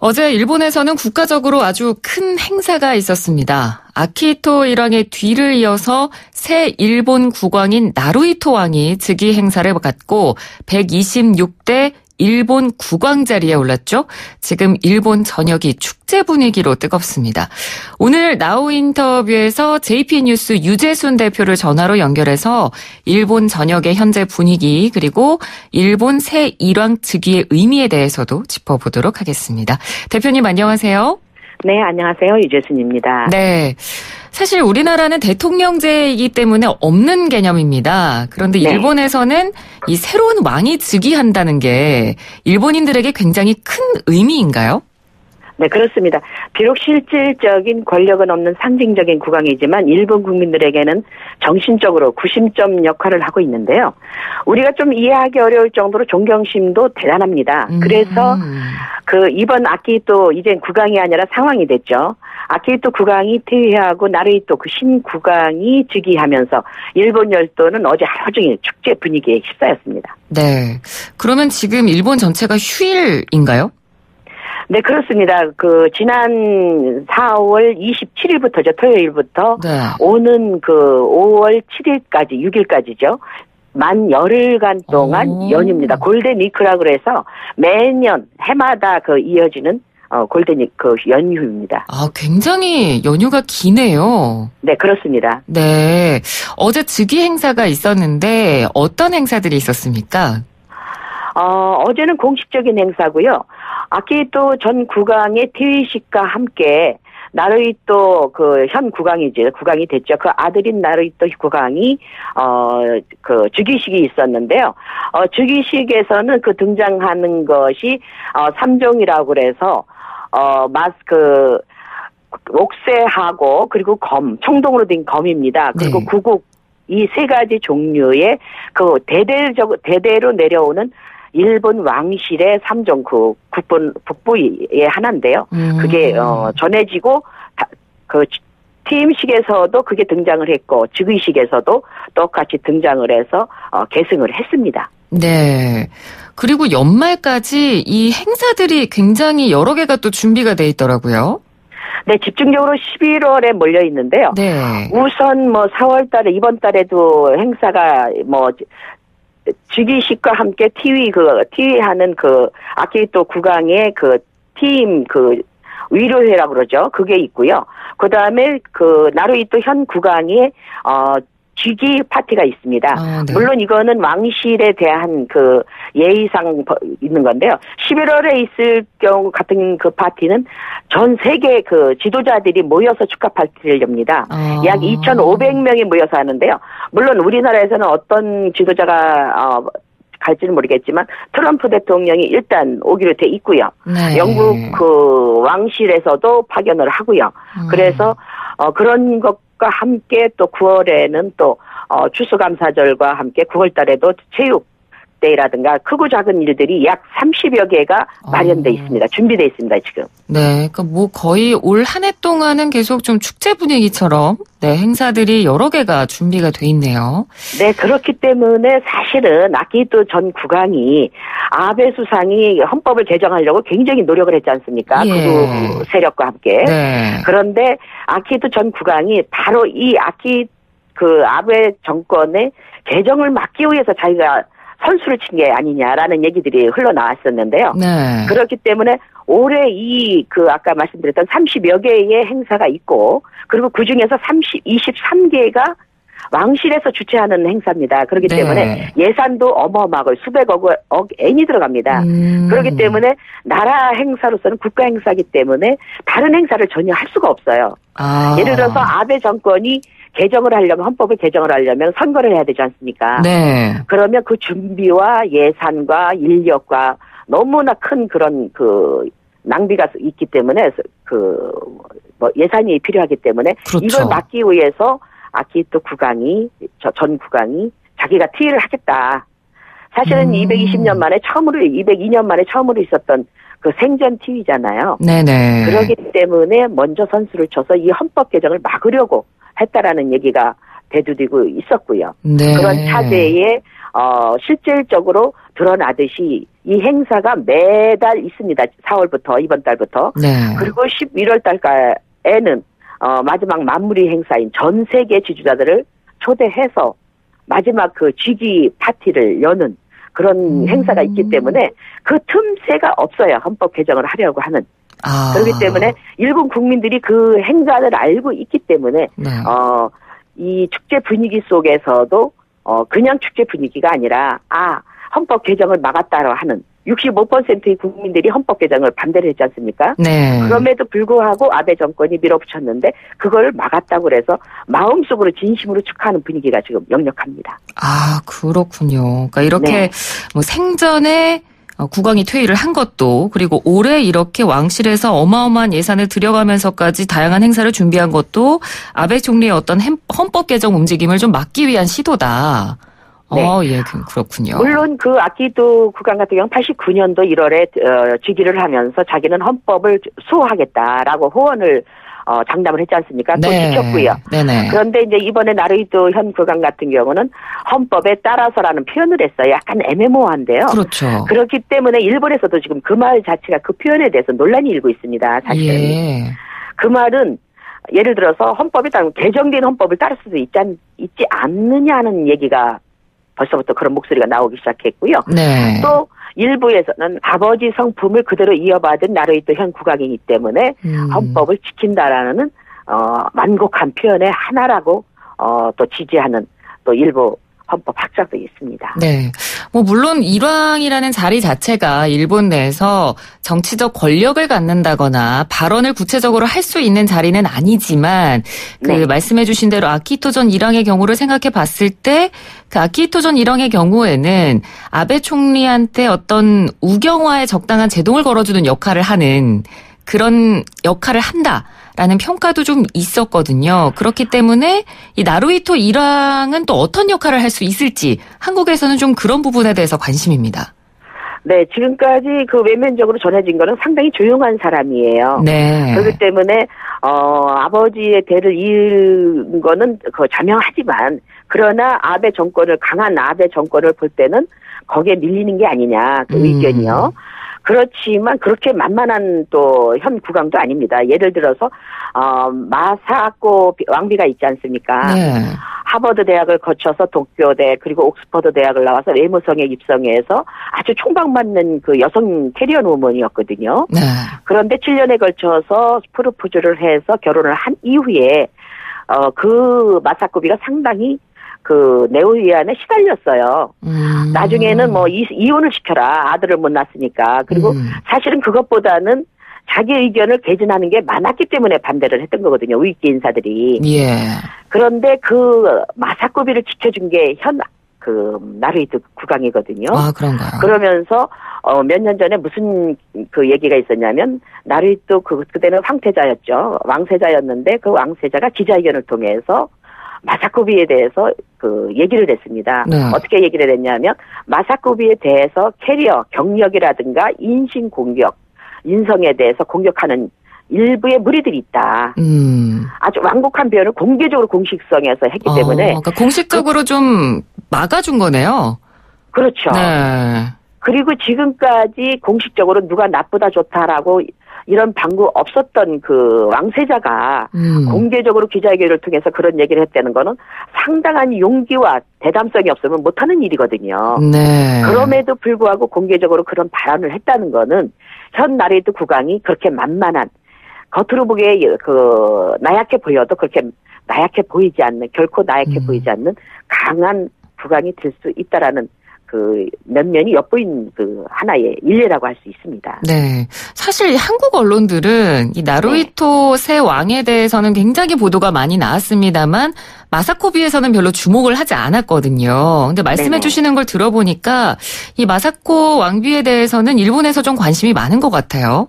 어제 일본에서는 국가적으로 아주 큰 행사가 있었습니다. 아키히토 일왕의 뒤를 이어서 새 일본 국왕인 나루히토 왕이 즉위 행사를 갖고 126대 일본 국왕 자리에 올랐죠. 지금 일본 전역이 축제 분위기로 뜨겁습니다. 오늘 나우 인터뷰에서 JPN뉴스 유재순 대표를 전화로 연결해서 일본 전역의 현재 분위기 그리고 일본 새 일왕 즉위의 의미에 대해서도 짚어보도록 하겠습니다. 대표님 안녕하세요. 네, 안녕하세요. 유재순입니다. 네. 사실 우리나라는 대통령제이기 때문에 없는 개념입니다. 그런데 네. 일본에서는 이 새로운 왕이 즉위한다는 게 일본인들에게 굉장히 큰 의미인가요? 네, 그렇습니다. 비록 실질적인 권력은 없는 상징적인 국왕이지만 일본 국민들에게는 정신적으로 구심점 역할을 하고 있는데요. 우리가 좀 이해하기 어려울 정도로 존경심도 대단합니다. 그래서 이번 아키히토 이제 국왕이 아니라 상왕이 됐죠. 아키히토 국왕이 퇴위하고 나루히토 그 신국왕이 즉위하면서 일본 열도는 어제 하루 종일 축제 분위기에 휩싸였습니다. 네. 그러면 지금 일본 전체가 휴일인가요? 네, 그렇습니다. 지난 4월 27일부터죠. 토요일부터 네. 오는 5월 7일까지, 6일까지죠. 만 열흘간 동안 연휴입니다. 골든 위크라 그래서 매년 해마다 이어지는 골든 연휴입니다. 아, 굉장히 연휴가 기네요. 네, 그렇습니다. 네. 어제 즉위 행사가 있었는데 어떤 행사들이 있었습니까? 어제는 공식적인 행사고요. 아키히토 전 국왕의 퇴위식과 함께 나루히토 현 국왕이 됐죠. 그 아들인 나루히토 국왕이 즉위식이 있었는데요. 즉위식에서는 등장하는 것이 삼종이라고 그래서 옥새하고 그리고 검, 청동으로 된 검입니다. 그리고 네. 구국 이 세 가지 종류의 대대로 내려오는 일본 왕실의 삼종 북부의 하나인데요. 그게 전해지고 퇴임식에서도 그게 등장을 했고 즉위식에서도 똑같이 등장을 해서 계승을 했습니다. 네. 그리고 연말까지 이 행사들이 굉장히 여러 개가 또 준비가 돼 있더라고요. 네, 집중적으로 11월에 몰려 있는데요. 네. 우선 4월 달에 이번 달에도 행사가 즉위식과 함께 티위하는 아키히토 국왕의 팀 위로회라고 그러죠. 그게 있고요. 그다음에 나루히토 현 국왕의 즉위 파티가 있습니다. 네. 물론 이거는 왕실에 대한 예의상 있는 건데요. 11월에 있을 경우 같은 파티는 전 세계 지도자들이 모여서 축하 파티를 엽니다. 약 2,500명이 모여서 하는데요. 물론 우리나라에서는 어떤 지도자가 갈지는 모르겠지만 트럼프 대통령이 일단 오기로 돼 있고요. 네. 영국 왕실에서도 파견을 하고요. 그래서 그런 것과 함께 또 9월에는 또 추수감사절과 함께 9월 달에도 체육대회라든가 크고 작은 일들이 약 30여 개가 마련돼 있습니다. 준비돼 있습니다, 지금. 네, 거의 올 한 해 동안은 계속 좀 축제 분위기처럼 행사들이 여러 개가 준비가 돼 있네요. 네, 그렇기 때문에 사실은 아키히토 전 국왕이 아베 수상이 헌법을 개정하려고 굉장히 노력을 했지 않습니까? 예. 극우 세력과 함께. 네. 그런데 아키히토 전 국왕이 바로 이 아베 정권의 개정을 막기 위해서 자기가 선수를 친 게 아니냐라는 얘기들이 흘러나왔었는데요. 네. 그렇기 때문에 올해 아까 말씀드렸던 30여 개의 행사가 있고, 그리고 그 중에서 23개가 왕실에서 주최하는 행사입니다. 그렇기 네. 때문에 예산도 어마어마하고 수백억 엔이 들어갑니다. 그렇기 때문에 나라 행사로서는 국가 행사이기 때문에 다른 행사를 전혀 할 수가 없어요. 예를 들어서 아베 정권이 헌법을 개정을 하려면 선거를 해야 되지 않습니까? 네. 그러면 그 준비와 예산과 인력과 너무나 큰 그런 낭비가 있기 때문에 예산이 필요하기 때문에 그렇죠. 이걸 막기 위해서 아키히토 전 국왕이 자기가 티위를 하겠다. 사실은 202년 만에 처음으로 있었던 생전 티위잖아요. 네네. 그렇기 때문에 먼저 선수를 쳐서 이 헌법 개정을 막으려고 했다라는 얘기가 대두되고 있었고요. 네. 그런 차제에 실질적으로 드러나듯이 이 행사가 매달 있습니다. 4월부터 이번 달부터. 네. 그리고 11월 달에는 마지막 마무리 행사인 전 세계 지주자들을 초대해서 마지막 그 쥐기 파티를 여는 그런 행사가 있기 때문에 그 틈새가 없어요. 헌법 개정을 하려고 하는. 그렇기 때문에 일본 국민들이 그 행사를 알고 있기 때문에 네. 이 축제 분위기 속에서도 그냥 축제 분위기가 아니라 헌법 개정을 막았다고 하는 65%의 국민들이 헌법 개정을 반대를 했지 않습니까? 네. 그럼에도 불구하고 아베 정권이 밀어붙였는데 그걸 막았다고 그래서 마음속으로 진심으로 축하하는 분위기가 지금 역력합니다. 그렇군요. 그러니까 이렇게 네. 뭐 생전에 국왕이 퇴위를 한 것도 그리고 올해 이렇게 왕실에서 어마어마한 예산을 들여가면서까지 다양한 행사를 준비한 것도 아베 총리의 어떤 헌법 개정 움직임을 좀 막기 위한 시도다. 네. 예, 그렇군요. 물론 그 아키히토 국왕 같은 경우는 89년도 1월에 즉위를 하면서 자기는 헌법을 수호하겠다라고 호언을 장담을 했지 않습니까? 또 네. 지켰고요. 네네. 그런데 이제 이번에 나루히토 현 국왕 같은 경우는 헌법에 따라서라는 표현을 했어요. 약간 애매모호한데요. 그렇죠. 그렇기 때문에 일본에서도 지금 그 말 자체가 그 표현에 대해서 논란이 일고 있습니다. 사실은. 예. 그 말은 예를 들어서 헌법에 따르면 개정된 헌법을 따를 수도 있지 않느냐는 얘기가 벌써부터 그런 목소리가 나오기 시작했고요. 네. 또 일부에서는 아버지 성품을 그대로 이어받은 나루히토 현 국왕이기 때문에 헌법을 지킨다라는 만곡한 표현의 하나라고 또 지지하는 또 일부 헌법 학자도 있습니다. 네. 뭐 물론 일왕이라는 자리 자체가 일본 내에서 정치적 권력을 갖는다거나 발언을 구체적으로 할 수 있는 자리는 아니지만 네. 말씀해 주신 대로 아키히토 전 일왕의 경우를 생각해 봤을 때 그 아키히토 전 일왕의 경우에는 아베 총리한테 어떤 우경화에 적당한 제동을 걸어주는 역할을 하는 그런 역할을 한다라는 평가도 좀 있었거든요. 그렇기 때문에 이 나루히토 일왕은 또 어떤 역할을 할 수 있을지 한국에서는 좀 그런 부분에 대해서 관심입니다. 네, 지금까지 그 외면적으로 전해진 거는 상당히 조용한 사람이에요. 네. 그렇기 때문에 아버지의 대를 이은 거는 자명하지만 그러나 강한 아베 정권을 볼 때는 거기에 밀리는 게 아니냐 그 의견이요. 그렇지만 그렇게 만만한 또 현 국왕도 아닙니다. 예를 들어서 마사코 왕비가 있지 않습니까? 네. 하버드 대학을 거쳐서 도쿄대 그리고 옥스퍼드 대학을 나와서 외무성에 입성해서 아주 총방받는 그 여성 캐리어 우먼이었거든요. 네. 그런데 7년에 걸쳐서 프로포즈를 해서 결혼을 한 이후에 그 마사코비가 상당히 그 네오위안에 시달렸어요. 나중에는 뭐 이혼을 시켜라. 아들을 못 낳았으니까. 그리고 사실은 그것보다는 자기 의견을 개진하는 게 많았기 때문에 반대를 했던 거거든요. 우익계 인사들이. 예. 그런데 그 마사코비를 지켜준 게 나루히토 국왕이거든요. 그런가요? 그러면서 몇 년 전에 무슨 그 얘기가 있었냐면 나루히토 그때는 황태자였죠. 왕세자였는데 그 왕세자가 기자회견을 통해서 마사코비에 대해서 그 얘기를 했습니다. 네. 어떻게 얘기를 했냐면 마사코비에 대해서 캐리어 경력이라든가 인성에 대해서 공격하는 일부의 무리들이 있다. 아주 완곡한 표현을 공개적으로 공식성에서 했기 때문에. 그러니까 공식적으로 좀 막아준 거네요. 그렇죠. 네. 그리고 지금까지 공식적으로 누가 나쁘다 좋다라고 이런 방구 없었던 그 왕세자가 공개적으로 기자회견을 통해서 그런 얘기를 했다는 거는 상당한 용기와 대담성이 없으면 못하는 일이거든요. 네. 그럼에도 불구하고 공개적으로 그런 발언을 했다는 거는 현 나루히토 국왕이 그렇게 만만한 겉으로 보기에 나약해 보여도 그렇게 나약해 보이지 않는 결코 나약해 보이지 않는 강한 국왕이 될 수 있다라는 그 면면이 엿보인 그 하나의 일례라고 할 수 있습니다. 네. 사실 한국 언론들은 이 나루히토 새 왕에 대해서는 굉장히 보도가 많이 나왔습니다만 마사코비에서는 별로 주목을 하지 않았거든요. 근데 말씀해 주시는 걸 들어보니까 이 마사코 왕비에 대해서는 일본에서 좀 관심이 많은 것 같아요.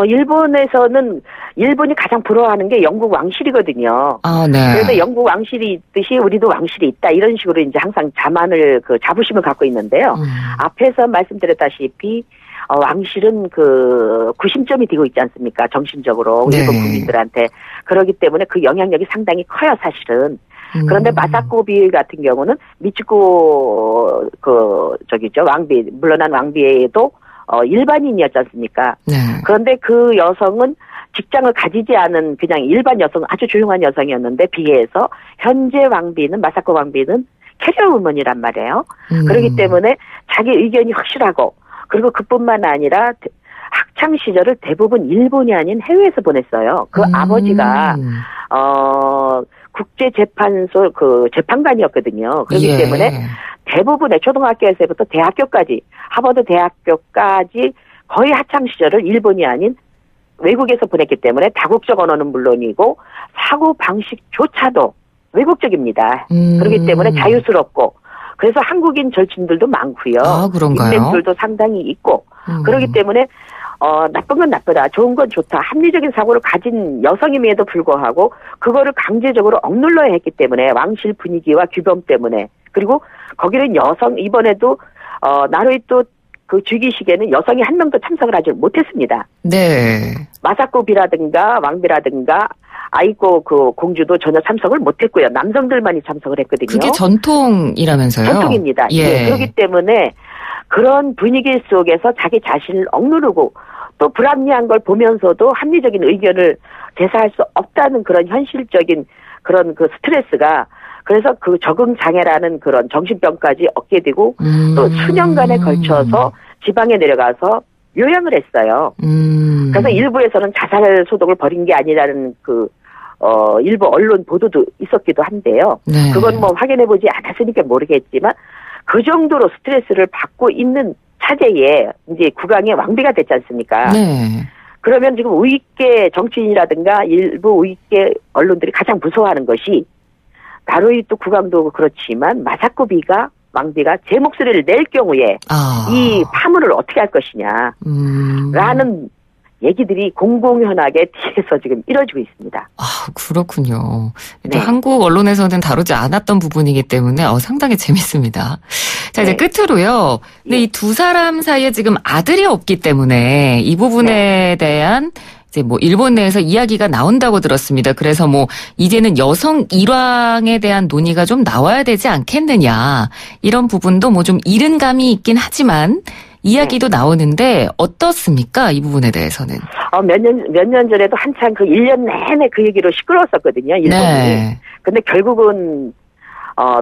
일본에서는 일본이 가장 부러워하는 게 영국 왕실이거든요. 네. 그래서 영국 왕실이 있듯이 우리도 왕실이 있다 이런 식으로 이제 항상 자부심을 갖고 있는데요. 앞에서 말씀드렸다시피 왕실은 그 구심점이 되고 있지 않습니까? 정신적으로 일본 국민들한테. 그렇기 때문에 그 영향력이 상당히 커요, 사실은. 그런데 마사코 비 같은 경우는 미츠코 왕비 물러난 왕비에도 일반인이었지 않습니까? 네. 그런데 그 여성은 직장을 가지지 않은 그냥 일반 여성, 아주 조용한 여성이었는데 비해서 현재 왕비는 마사코 왕비는 캐리어 우먼이란 말이에요. 그렇기 때문에 자기 의견이 확실하고 그리고 그뿐만 아니라 학창 시절을 대부분 일본이 아닌 해외에서 보냈어요. 그 아버지가 국제재판소 재판관이었거든요. 그렇기 때문에 대부분의 초등학교에서부터 대학교까지 하버드 대학교까지 거의 학창 시절을 일본이 아닌 외국에서 보냈기 때문에 다국적 언어는 물론이고 사고 방식조차도 외국적입니다. 그렇기 때문에 자유스럽고 그래서 한국인 절친들도 많고요. 아, 그런가요? 인맥들도 상당히 있고 그렇기 때문에 나쁜 건 나쁘다, 좋은 건 좋다, 합리적인 사고를 가진 여성임에도 불구하고 그거를 강제적으로 억눌러야 했기 때문에 왕실 분위기와 규범 때문에 그리고 거기는 여성 이번에도 나루히토 그 즉위식에는 여성이 한 명도 참석을 하지 못했습니다. 네. 마사코 비라든가 왕비라든가 아이코 그 공주도 전혀 참석을 못했고요. 남성들만이 참석을 했거든요. 그게 전통이라면서요? 전통입니다. 예. 그렇기 때문에 그런 분위기 속에서 자기 자신을 억누르고 또 불합리한 걸 보면서도 합리적인 의견을 제시할 수 없다는 그런 현실적인 그런 그 스트레스가 그래서 그 적응 장애라는 그런 정신병까지 얻게 되고 또 수년간에 걸쳐서 지방에 내려가서 요양을 했어요. 그래서 일부에서는 자살 소동을 벌인 게 아니라는 일부 언론 보도도 있었기도 한데요. 네. 그건 뭐 확인해보지 않았으니까 모르겠지만 그 정도로 스트레스를 받고 있는 차제에 이제 국왕의 왕비가 됐지 않습니까? 네. 그러면 지금 우익계 정치인이라든가 일부 우익계 언론들이 가장 무서워하는 것이 나루히토 국왕도 그렇지만 마사코 비가 왕비가 제 목소리를 낼 경우에 이 파문을 어떻게 할 것이냐 라는 얘기들이 공공연하게 뒤에서 지금 이뤄지고 있습니다. 아, 그렇군요. 네. 한국 언론에서는 다루지 않았던 부분이기 때문에 상당히 재밌습니다. 자, 이제 네. 끝으로요. 근데 이 두 사람 사이에 지금 아들이 없기 때문에 이 부분에 대한 이제 뭐 일본 내에서 이야기가 나온다고 들었습니다. 그래서 뭐 이제는 여성 일왕에 대한 논의가 좀 나와야 되지 않겠느냐. 이런 부분도 뭐 좀 이른 감이 있긴 하지만 이야기도 나오는데 어떻습니까? 이 부분에 대해서는. 몇 년 전에도 한창 그 1년 내내 그 얘기로 시끄러웠었거든요. 일본이. 네. 근데 결국은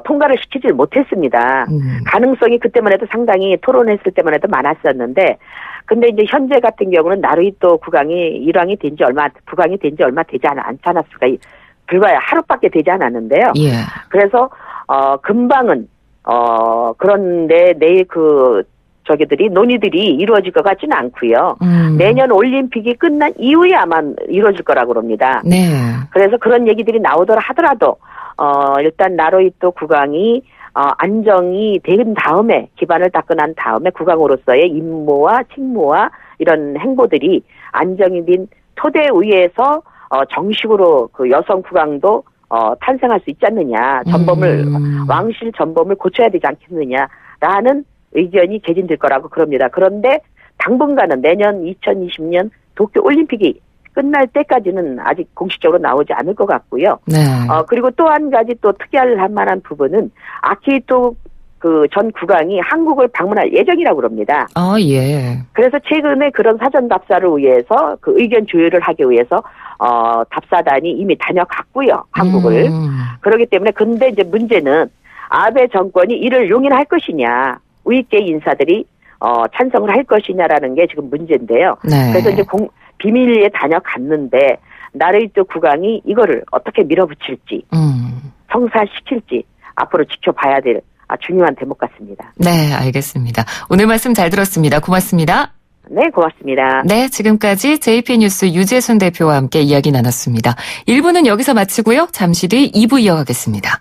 통과를 시키질 못했습니다. 가능성이 그때만 해도 상당히 토론했을 때만 해도 많았었는데 근데 이제 현재 같은 경우는 나루히토 국왕이 일왕이 된 지 얼마 되지 않지 않았을까. 불과 하루밖에 되지 않았는데요. 예. 그래서 금방은 그런데 내일 저기들이 논의들이 이루어질 것 같지는 않고요. 내년 올림픽이 끝난 이후에 아마 이루어질 거라고 그럽니다. 네. 그래서 그런 얘기들이 나오더라 하더라도 일단 나루히토 국왕이 안정이 된 다음에 기반을 닦고 난 다음에 국왕으로서의 임무와 직무와 이런 행보들이 안정이 된 토대 위에서 정식으로 그 여성 국왕도 탄생할 수 있지 않느냐. 왕실 전범을 고쳐야 되지 않겠느냐라는 의견이 개진될 거라고 그럽니다. 그런데 당분간은 내년 2020년 도쿄 올림픽이 끝날 때까지는 아직 공식적으로 나오지 않을 것 같고요. 네. 그리고 또 한 가지 또 특이할 만한 부분은 아키히토 전 국왕이 한국을 방문할 예정이라고 그럽니다. 예. 그래서 최근에 그런 사전 답사를 위해서 그 의견 조율을 하기 위해서 답사단이 이미 다녀갔고요. 한국을. 그렇기 때문에 근데 이제 문제는 아베 정권이 이를 용인할 것이냐. 우익계 인사들이 찬성을 할 것이냐라는 게 지금 문제인데요. 네. 그래서 이제 비밀리에 다녀갔는데 나루히토 국왕이 이거를 어떻게 밀어붙일지 성사시킬지 앞으로 지켜봐야 될 중요한 대목 같습니다. 네, 알겠습니다. 오늘 말씀 잘 들었습니다. 고맙습니다. 네, 고맙습니다. 네, 지금까지 JP뉴스 유재순 대표와 함께 이야기 나눴습니다. 1부는 여기서 마치고요. 잠시 뒤 2부 이어가겠습니다.